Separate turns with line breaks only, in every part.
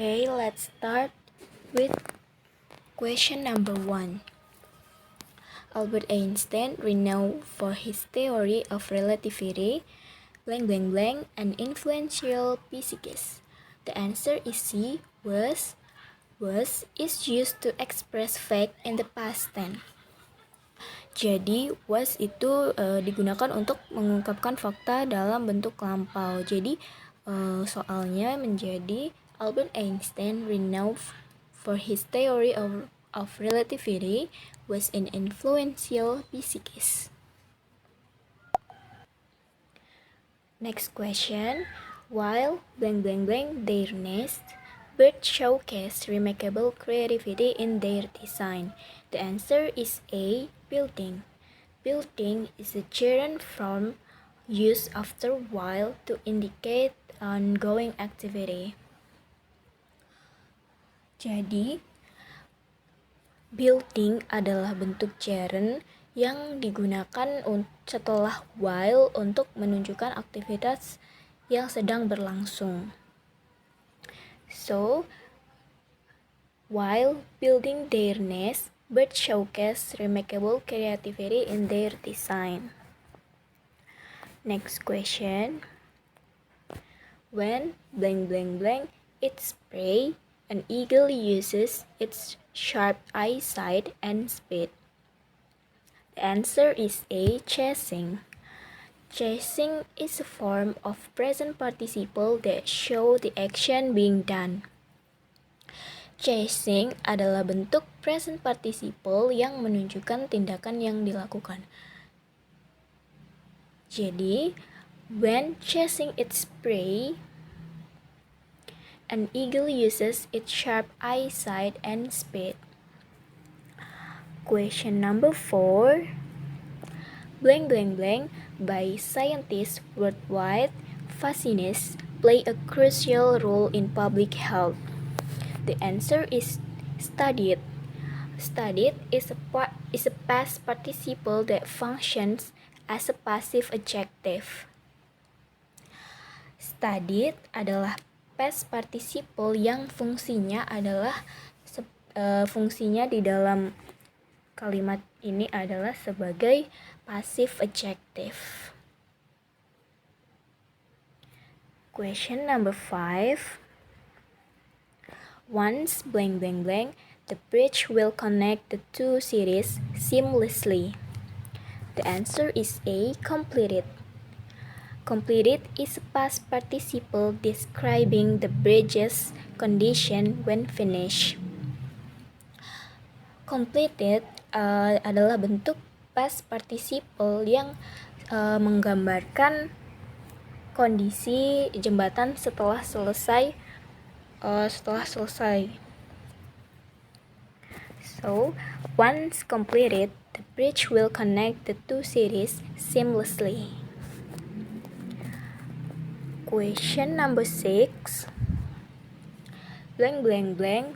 Okay, let's start with question number 1. Albert Einstein, renowned for his theory of relativity, an influential physicist. The answer is C. Was is used to express fact in the past tense. Jadi, was itu digunakan untuk mengungkapkan fakta dalam bentuk lampau. Jadi, soalnya menjadi Albert Einstein, renowned for his theory of relativity, was an influential physicist. Next question. While their nest, birds showcase remarkable creativity in their design. The answer is A. Building. Building is a gerund form used after while to indicate ongoing activity. Jadi, building adalah bentuk gerund yang digunakan setelah while untuk menunjukkan aktivitas yang sedang berlangsung. So, while building their nest, birds showcase remarkable creativity in their design. Next question. When eats prey, an eagle uses its sharp eyesight and speed. The answer is A. Chasing. Chasing is a form of present participle that show the action being done. Chasing adalah bentuk present participle yang menunjukkan tindakan yang dilakukan. Jadi, when chasing its prey, an eagle uses its sharp eyesight and speed. Question number 4. By scientists worldwide, vaccines play a crucial role in public health. The answer is studied. Studied is a past participle that functions as a passive adjective. Studied adalah past participle yang fungsinya adalah fungsinya di dalam kalimat ini adalah sebagai passive adjective. Question number 5. Once the bridge will connect the two cities seamlessly. The answer is A. Completed. Completed is a past participle describing the bridge's condition when finished. Completed adalah bentuk past participle yang menggambarkan kondisi jembatan setelah selesai. So, once completed, the bridge will connect the two cities seamlessly. Question number 6.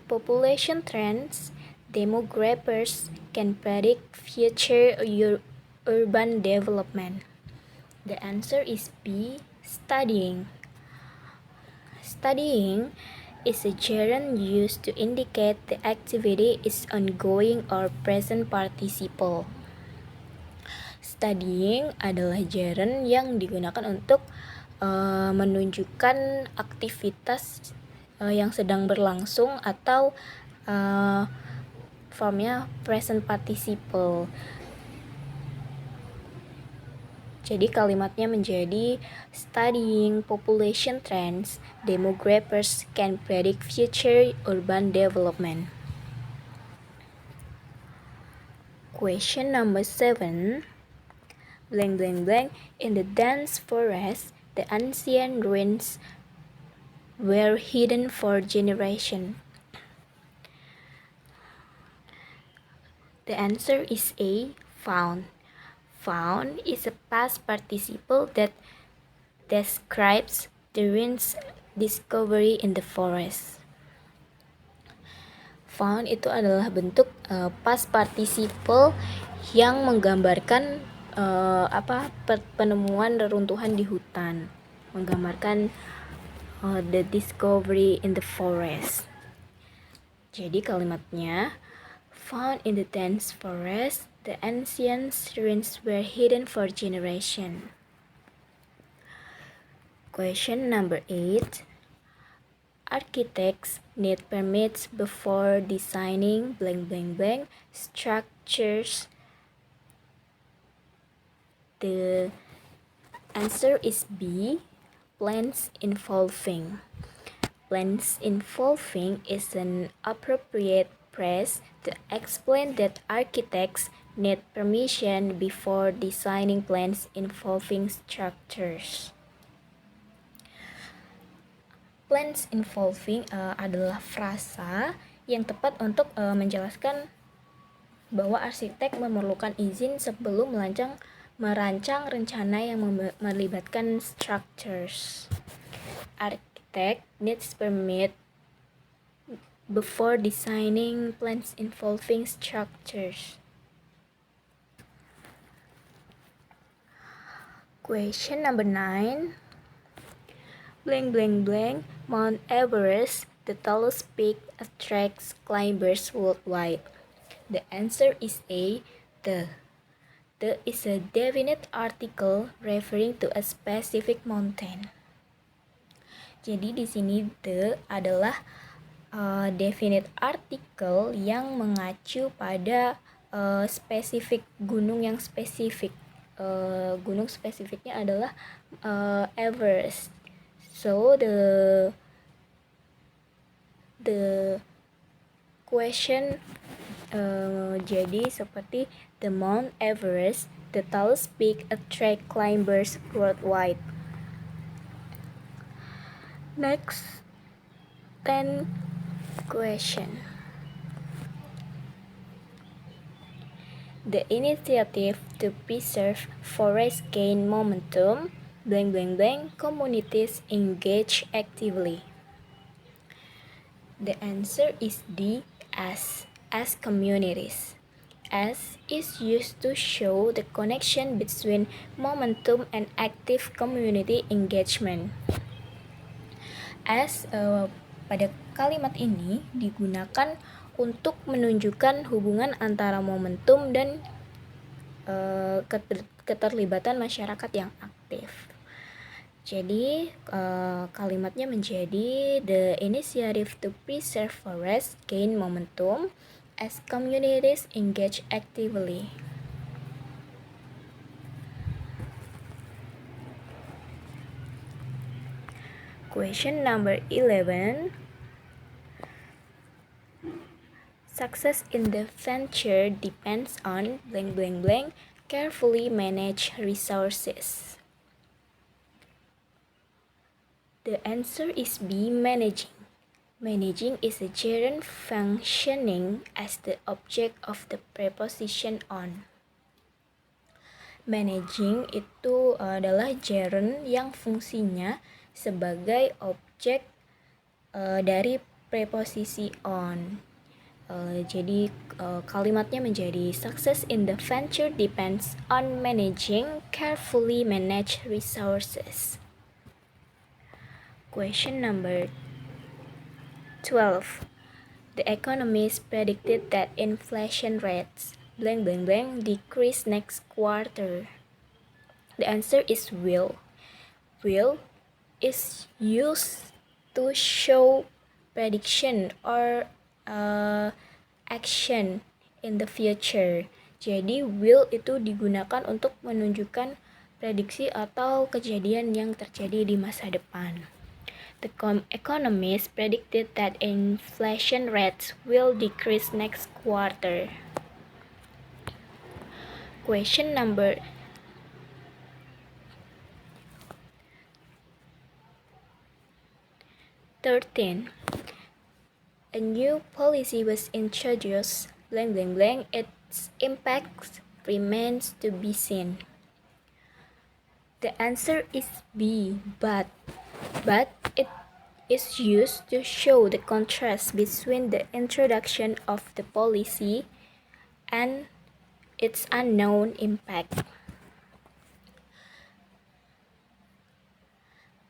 Population trends. Demographers can predict future urban development. The answer is B. Studying. Studying is a gerund used to indicate the activity is ongoing or present participle. Studying adalah gerund yang digunakan untuk menunjukkan aktivitas yang sedang berlangsung atau formnya present participle. Jadi kalimatnya menjadi studying population trends, demographers can predict future urban development. Question number 7. In the dense forest, the ancient ruins were hidden for generations. The answer is A. Found. Found is a past participle that describes the ruins discovery in the forest. Found itu adalah bentuk past participle yang menggambarkan penemuan reruntuhan di hutan, menggambarkan the discovery in the forest. Jadi kalimatnya, found in the dense forest, the ancient ruins were hidden for generations. Question number 8. Architects need permits before designing blank blank blank structures. The answer is B, plans involving. Plans involving is an appropriate phrase to explain that architects need permission before designing plans involving structures. Plans involving adalah frasa yang tepat untuk menjelaskan bahwa arsitek memerlukan izin sebelum merancang rencana yang melibatkan structures. Architect needs permit before designing plans involving structures. Question number 9. Blank blank blank, Mount Everest, the tallest peak, attracts climbers worldwide. The answer is A, the. The is a definite article referring to a specific mountain. Jadi di sini the adalah definite article yang mengacu pada spesifik gunung yang spesifik. Gunung spesifiknya adalah Everest. So the question jadi seperti the Mount Everest, the tallest peak, attract climbers worldwide. Next 10 question. The initiative to preserve forests gain momentum. Blank blank blank, communities engage actively. The answer is D, as communities. As is used to show the connection between momentum and active community engagement. As pada kalimat ini digunakan untuk menunjukkan hubungan antara momentum dan keterlibatan masyarakat yang aktif. Jadi kalimatnya menjadi the initiative to preserve forests gain momentum as communities engage actively. Question number 11. Success in the venture depends on blank blank blank carefully managed resources. The answer is B, managing. Managing is a gerund functioning as the object of the preposition on. Managing itu adalah gerund yang fungsinya sebagai objek dari preposisi on. Jadi kalimatnya menjadi success in the venture depends on managing carefully managed resources. Question number 12. The economists predicted that inflation rates blank blank blank decrease next quarter. The answer is will. Will is used to show prediction or action in the future. Jadi will itu digunakan untuk menunjukkan prediksi atau kejadian yang terjadi di masa depan. The economists predicted that inflation rates will decrease next quarter. Question number 13. A new policy was introduced, blank blank blank, its impact remains to be seen. The answer is B, but it is used to show the contrast between the introduction of the policy and its unknown impact.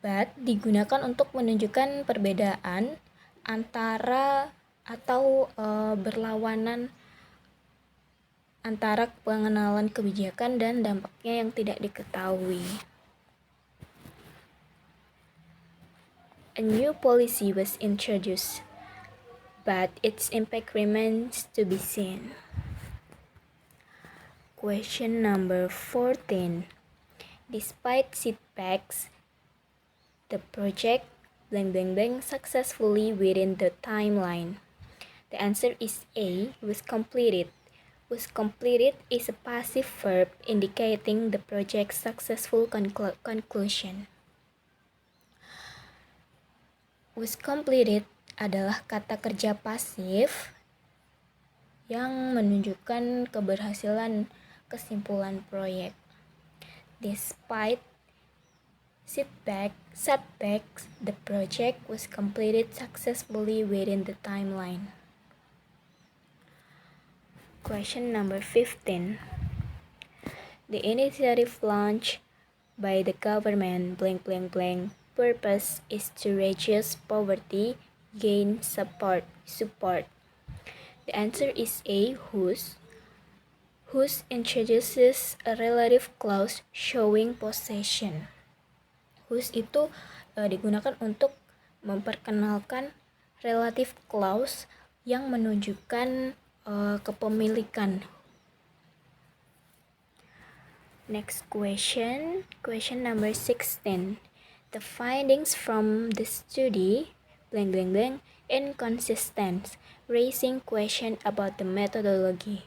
But digunakan untuk menunjukkan perbedaan antara atau berlawanan antara pengenalan kebijakan dan dampaknya yang tidak diketahui. A new policy was introduced, but its impact remains to be seen. Question number 14. Despite setbacks, the project successfully within the timeline. The answer is A, was completed. Was completed is a passive verb indicating the project's successful conclusion. Was completed adalah kata kerja pasif yang menunjukkan keberhasilan kesimpulan proyek. Despite setbacks, the project was completed successfully within the timeline. Question number 15. The initiative launched by the government purpose is to reduce poverty, gain support. The answer is A, whose introduces a relative clause showing possession. Whose itu digunakan untuk memperkenalkan relative clause yang menunjukkan kepemilikan. Next question number 16. The findings from the study inconsistent, raising question about the methodology.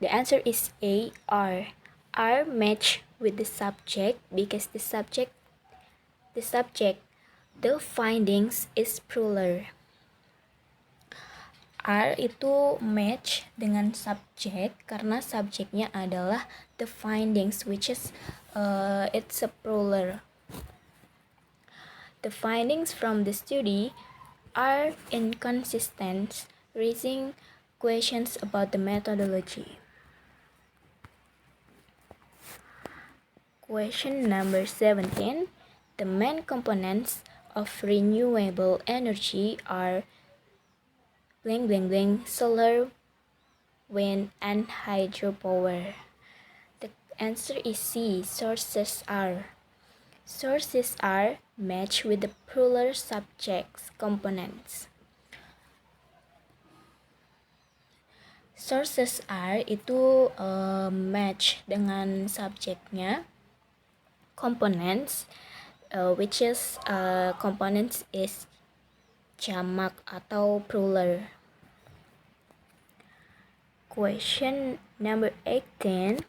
The answer is A, R. R match with the subject because the findings is plural. R itu match dengan subjek karena subjeknya adalah the findings, which is it's a plural. The findings from the study are inconsistent, raising questions about the methodology. Question number 17. The main components of renewable energy are solar, wind, and hydropower. The answer is C, sources are. Sources are match with the plural subjects components. Sources are itu match dengan subjeknya. Components, which is components is jamak atau plural. Question number 18.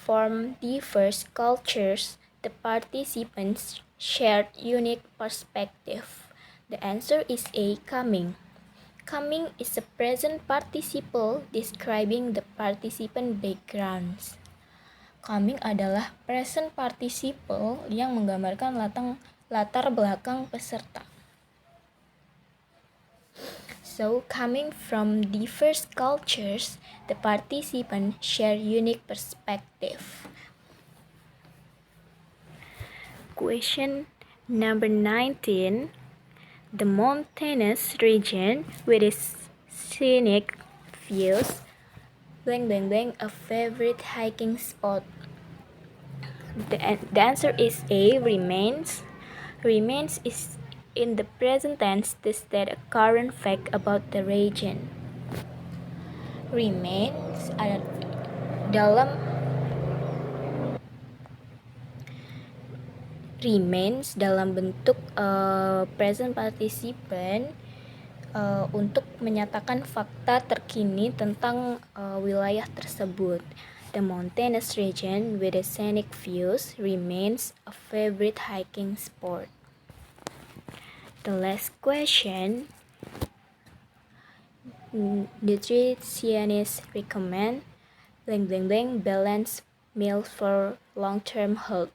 From diverse cultures, the participants shared unique perspective. The answer is A, coming. Coming is a present participle describing the participant backgrounds. Coming adalah present participle yang menggambarkan latar belakang peserta. So, coming from diverse cultures, the participants share unique perspective. Question number 19. The mountainous region with its scenic views, a favorite hiking spot. The answer is A, remains. Remains is in the present tense to state a current fact about the region. Remains dalam bentuk present participle untuk menyatakan fakta terkini tentang wilayah tersebut. The mountainous region with the scenic views remains a favorite hiking spot. The last question. Nutritionists recommend balanced meals for long-term health.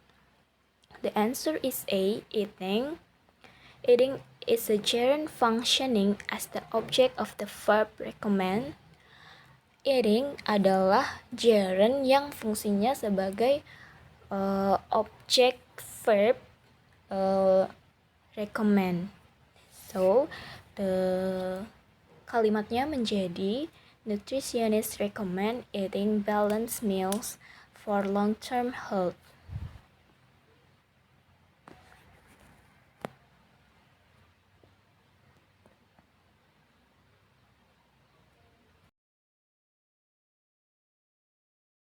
The answer is A, eating. Eating is a gerund functioning as the object of the verb recommend. Eating adalah gerund yang fungsinya sebagai object verb recommend. So the kalimatnya menjadi nutritionists recommend eating balanced meals for long-term health.